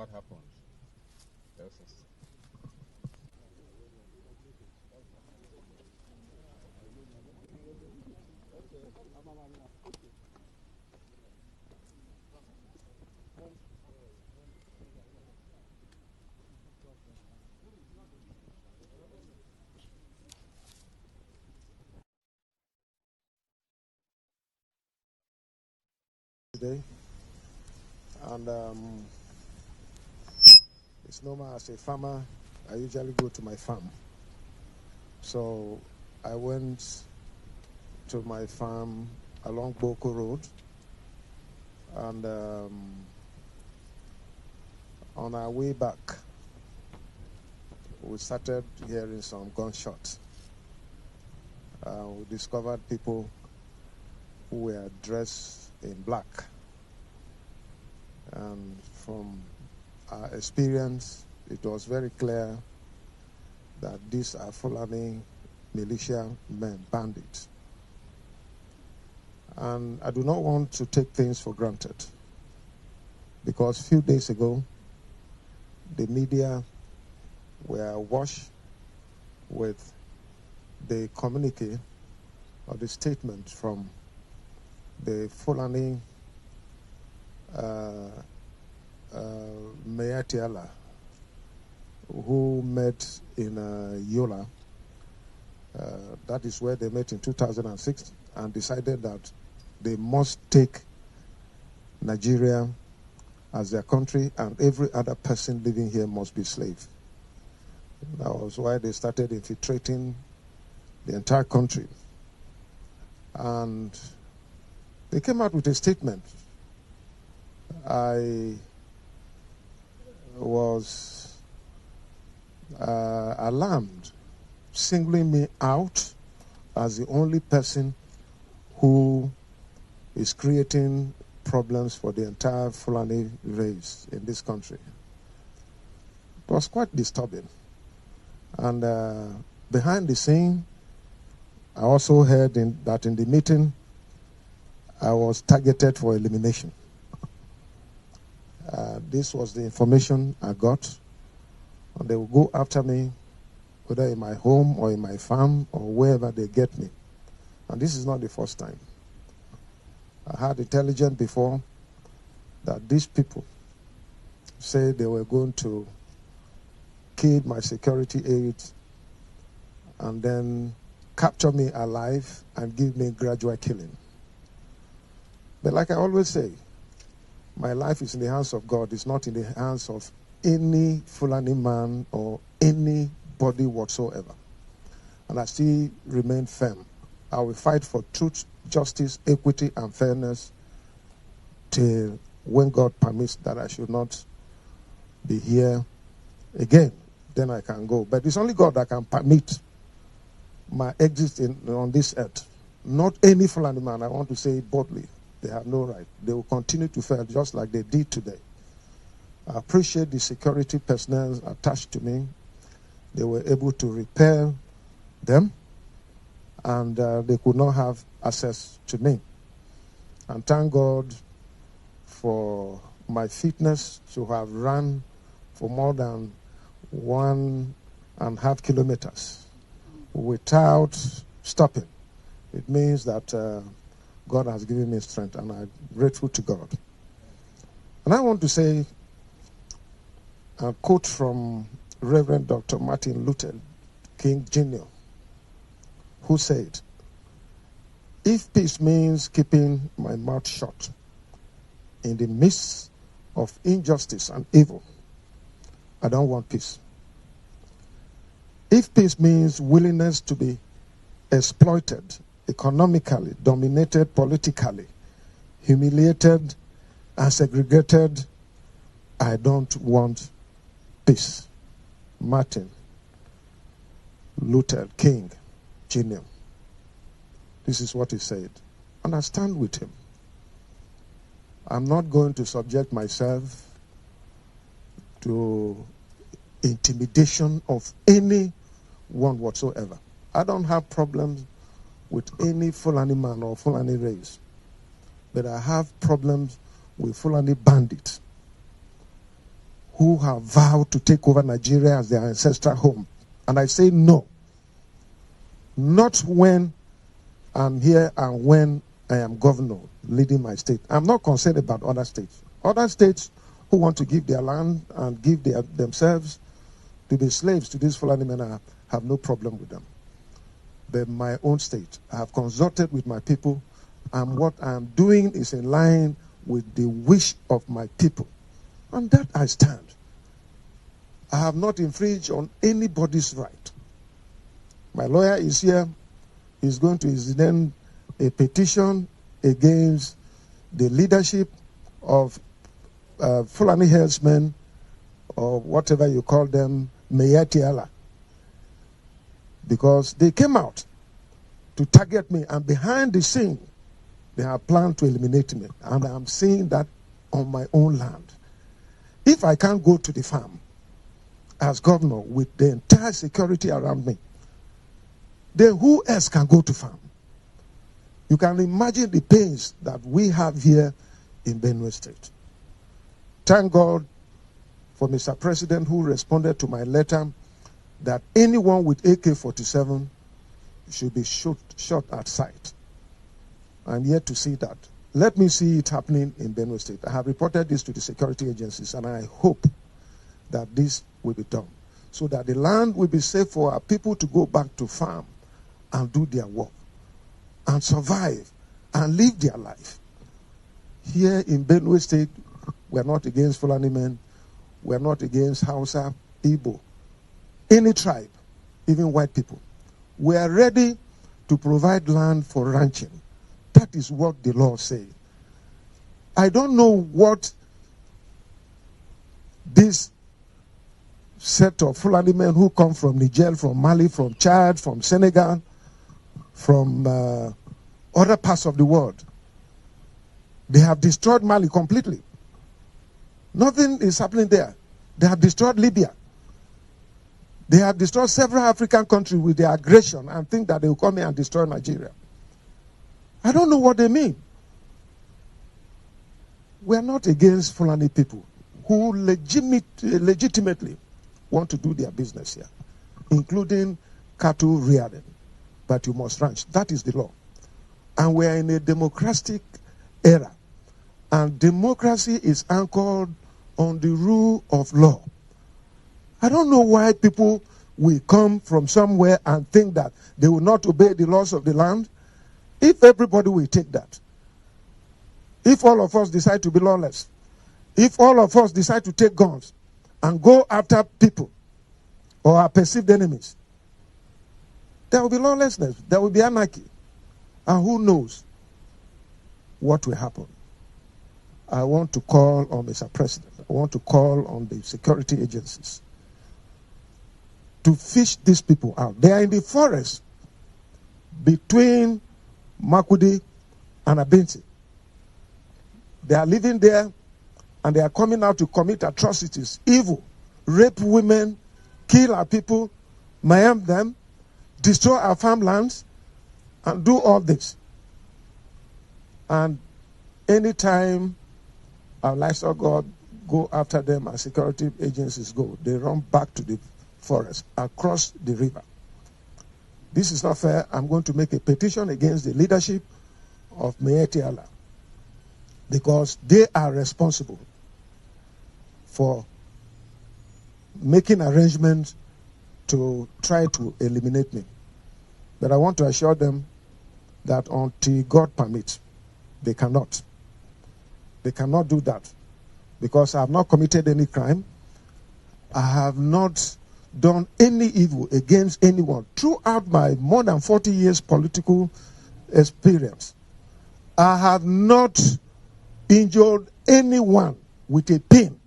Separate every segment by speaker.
Speaker 1: what happened? Yes, yes.
Speaker 2: Today, and it's normal as a farmer. I usually go to my farm, so I went to my farm along Boko Road, and on our way back, we started hearing some gunshots. We discovered people who were dressed in black, and from our experience, it was very clear that these are Fulani militia men, bandits. And I do not want to take things for granted, because a few days ago, the media were awash with the communique or the statement from the Fulani Mayatiala, who met in Yola. That is where they met in 2006, and decided that they must take Nigeria as their country, and every other person living here must be slave. That was why they started infiltrating the entire country. And they came out with a statement. I was alarmed, singling me out as the only person who is creating problems for the entire Fulani race in this country. It was quite disturbing. And behind the scene, I also heard that in the meeting, I was targeted for elimination. This was the information I got. And they will go after me, whether in my home or in my farm or wherever they get me. And this is not the first time. I had intelligence before that these people said they were going to kill my security aides and then capture me alive and give me gradual killing. But like I always say, my life is in the hands of God. It's not in the hands of any Fulani man or anybody whatsoever. And I still remain firm. I will fight for truth, justice, equity, and fairness till when God permits that I should not be here again. Then I can go. But it's only God that can permit my exit on this earth. Not any Fulani man. I want to say it boldly. They have no right. They will continue to fail just like they did today. I appreciate the security personnel attached to me. They were able to repel them, and they could not have access to me. And thank God for my fitness to have run for more than 1.5 kilometers without stopping. It means that God has given me strength, and I'm grateful to God. And I want to say a quote from Reverend Dr. Martin Luther King Jr., who said, "If peace means keeping my mouth shut in the midst of injustice and evil, I don't want peace. If peace means willingness to be exploited economically, dominated politically, humiliated and segregated, I don't want peace." Martin Luther King Jr. This is what he said. And I stand with him. I'm not going to subject myself to intimidation of anyone whatsoever. I don't have problems with any Fulani man or Fulani race, but I have problems with Fulani bandits who have vowed to take over Nigeria as their ancestral home. And I say no. Not when I'm here and when I am governor leading my state. I'm not concerned about other states. Other states who want to give their land and give themselves to be slaves to these Fulani men, I have no problem with them. But my own state, I have consulted with my people, and what I am doing is in line with the wish of my people. And that I stand. I have not infringed on anybody's right. My lawyer is here. He's going to send a petition against the leadership of Fulani herdsmen, or whatever you call them, Meyatiala. Because they came out to target me, and behind the scene, they have planned to eliminate me. And I'm seeing that on my own land. If I can't go to the farm as governor with the entire security around me, then who else can go to farm? You can imagine the pains that we have here in Benue State. Thank God for Mr. President, who responded to my letter that anyone with AK-47 should be shot at sight. I'm yet to see that. Let me see it happening in Benue State. I have reported this to the security agencies, and I hope that this will be done so that the land will be safe for our people to go back to farm and do their work and survive and live their life. Here in Benue State, we're not against Fulani men. We're not against Hausa, Igbo, any tribe, even white people. We are ready to provide land for ranching. That is what the law says. I don't know what this set of Fulani men who come from Niger, from Mali, from Chad, from Senegal, from other parts of the world, they have destroyed Mali completely. Nothing is happening there. They have destroyed Libya. They have destroyed several African countries with their aggression and think that they will come here and destroy Nigeria. I don't know what they mean. We are not against Fulani people who legitimately want to do their business here, including cattle rearing. But you must ranch. That is the law. And we are in a democratic era. And democracy is anchored on the rule of law. I don't know why people will come from somewhere and think that they will not obey the laws of the land. If everybody will take that, if all of us decide to be lawless, if all of us decide to take guns and go after people or our perceived enemies, there will be lawlessness, there will be anarchy. And who knows what will happen. I want to call on Mr. President. I want to call on the security agencies to fish these people out. They are in the forest between Makudi and Abinti. They are living there, and they are coming out to commit atrocities, evil, rape women, kill our people, maim them, destroy our farmlands, and do all this. And anytime our livestock go after them, our security agencies go, they run back to the forest, across the river. This is not fair. I'm going to make a petition against the leadership of Meyetiala because they are responsible for making arrangements to try to eliminate me. But I want to assure them that until God permits, they cannot. They cannot do that because I have not committed any crime. I have not done any evil against anyone. Throughout my more than 40 years political experience, I have not injured anyone with a pin,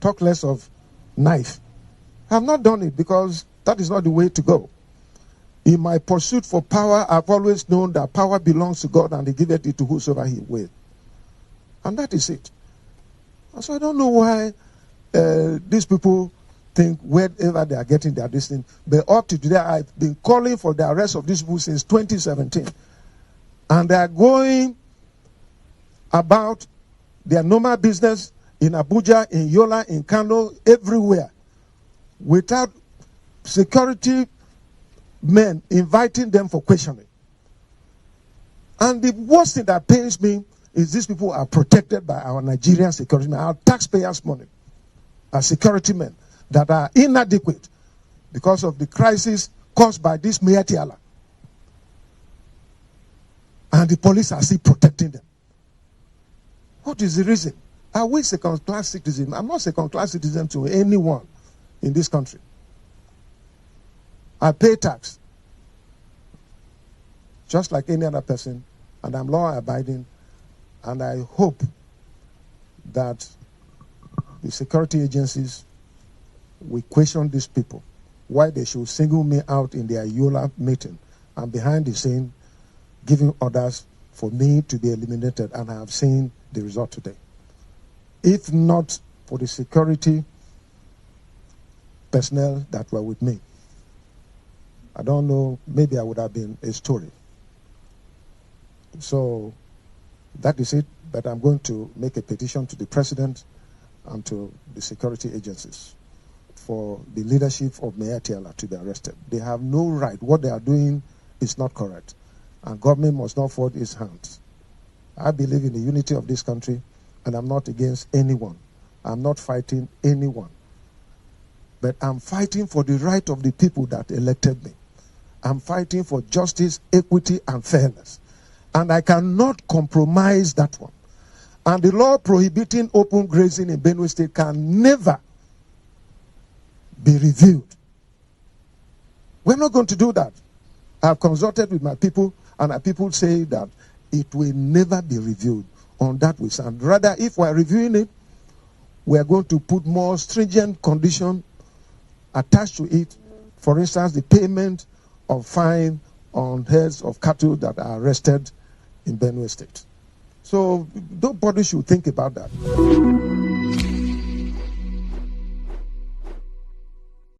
Speaker 2: talk less of knife. I have not done it because that is not the way to go. In my pursuit for power, I've always known that power belongs to God and He giveth it to whosoever He will. And that is it. So I don't know why these people think wherever they are getting their destiny. But up to today, I've been calling for the arrest of these people since 2017. And they are going about their normal business in Abuja, in Yola, in Kano, everywhere, without security men inviting them for questioning. And the worst thing that pains me is these people are protected by our Nigerian security men, our taxpayers' money, our security men that are inadequate because of the crisis caused by this Mayatiala. And the police are still protecting them. What is the reason? Are we second-class citizens? I'm not second-class citizen to anyone in this country. I pay tax, just like any other person, and I'm law-abiding, and I hope that the security agencies will question these people, why they should single me out in their Yola meeting, and behind the scene, giving orders for me to be eliminated, and I have seen the result today. If not for the security personnel that were with me, I don't know, maybe I would have been a story. So that is it, but I'm going to make a petition to the president and to the security agencies for the leadership of Mayatiala to be arrested. They have no right. What they are doing is not correct, and government must not fold its hands. I believe in the unity of this country, and I'm not against anyone. I'm not fighting anyone. But I'm fighting for the right of the people that elected me. I'm fighting for justice, equity, and fairness. And I cannot compromise that one. And the law prohibiting open grazing in Benue State can never be reviewed. We're not going to do that. I've consulted with my people, and my people say that it will never be reviewed. On that we stand. Rather, if we're reviewing it, we're going to put more stringent conditions attached to it. For instance, the payment of fine on heads of cattle that are arrested in Benue State. So nobody should think about that.